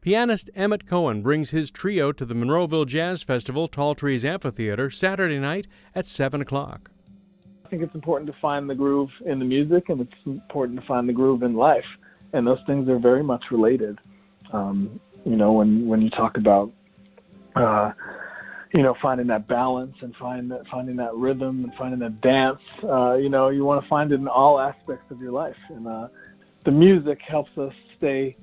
Pianist Emmet Cohen brings his trio to the Monroville Jazz Festival, Tall Trees Amphitheater, Saturday night at 7 o'clock. I think it's important to find the groove in the music, and it's important to find the groove in life, and those things are very much related. When you talk about finding that balance and finding that rhythm and finding that dance, you want to find it in all aspects of your life. And the music helps us stay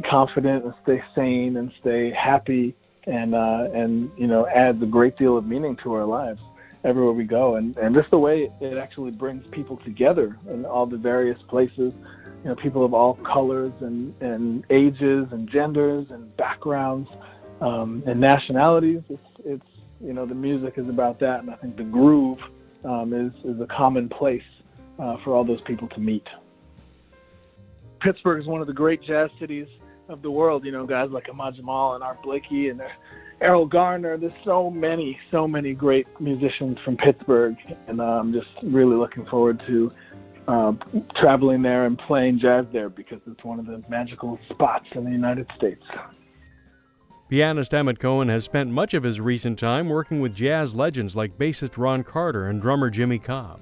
confident and stay sane and stay happy, and adds a great deal of meaning to our lives everywhere we go. And just the way it actually brings people together in all the various places, people of all colors and ages and genders and backgrounds and nationalities. It's the music is about that, and I think the groove is a common place for all those people to meet. Pittsburgh is one of the great jazz cities of the world. Guys like Ahmad Jamal and Art Blakey and Errol Garner. There's so many great musicians from Pittsburgh, and I'm just really looking forward to traveling there and playing jazz there, because it's one of the magical spots in the United States. Pianist Emmet Cohen has spent much of his recent time working with jazz legends like bassist Ron Carter and drummer Jimmy Cobb.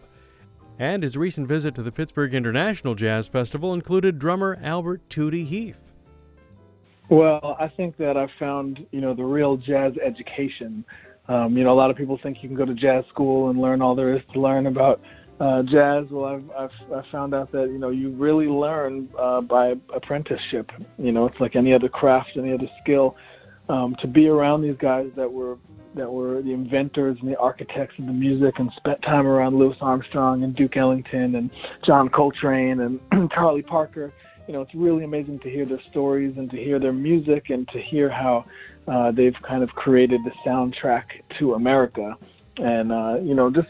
And his recent visit to the Pittsburgh International Jazz Festival included drummer Albert Tootie Heath. Well, I think that I've found, the real jazz education. A lot of people think you can go to jazz school and learn all there is to learn about jazz. Well, I've found out that, you really learn by apprenticeship. It's like any other craft, any other skill. To be around these guys that were the inventors and the architects of the music, and spent time around Louis Armstrong and Duke Ellington and John Coltrane and Charlie Parker. It's really amazing to hear their stories and to hear their music and to hear how they've kind of created the soundtrack to America. And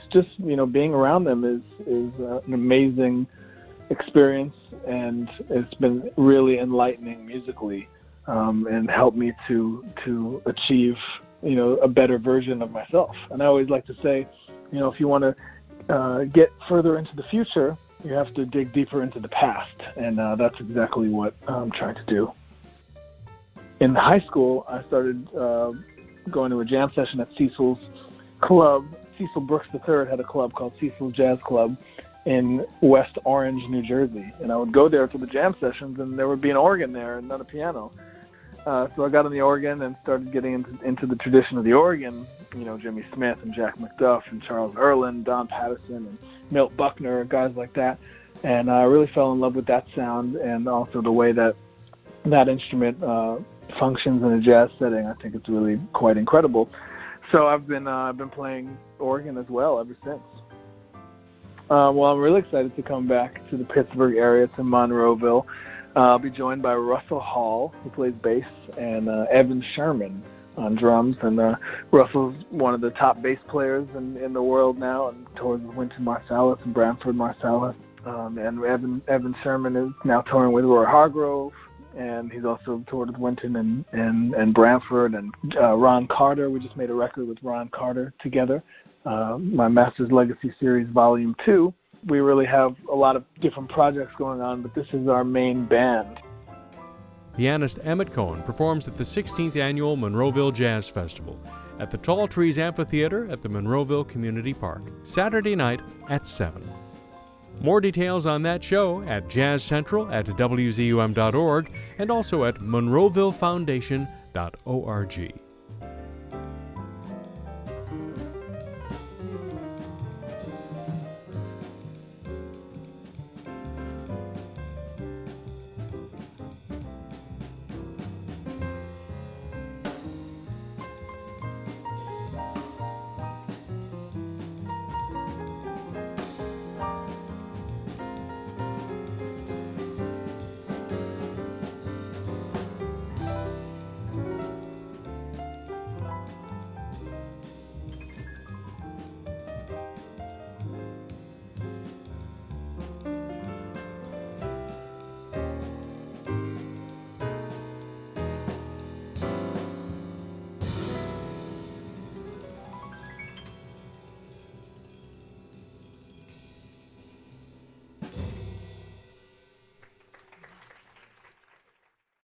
just being around them is an amazing experience, and it's been really enlightening musically, and helped me to achieve a better version of myself. And I always like to say, if you want to get further into the future, you have to dig deeper into the past, and that's exactly what I'm trying to do. In high school, I started going to a jam session at Cecil's club. Cecil Brooks III had a club called Cecil Jazz Club in West Orange, New Jersey, and I would go there to the jam sessions, and there would be an organ there and not a piano. So I got on the organ and started getting into the tradition of the organ. Jimmy Smith and Jack McDuff and Charles Earland, Don Patterson and Milt Buckner, guys like that. And I really fell in love with that sound, and also the way that instrument functions in a jazz setting. I think it's really quite incredible. So I've been playing organ as well ever since. Well, I'm really excited to come back to the Pittsburgh area, to Monroville. I'll be joined by Russell Hall, who plays bass, and Evan Sherman on drums. And Russell's one of the top bass players in the world now, and tours with Wynton Marsalis and Branford Marsalis. And Evan Sherman is now touring with Roy Hargrove, and he's also toured with Wynton and Branford and Ron Carter. We just made a record with Ron Carter together, my Masters Legacy Series Volume 2. We really have a lot of different projects going on, but this is our main band. Pianist Emmet Cohen performs at the 16th Annual Monroville Jazz Festival at the Tall Trees Amphitheater at the Monroville Community Park, Saturday night at 7. More details on that show at jazzcentral at wzum.org and also at monrovillefoundation.org.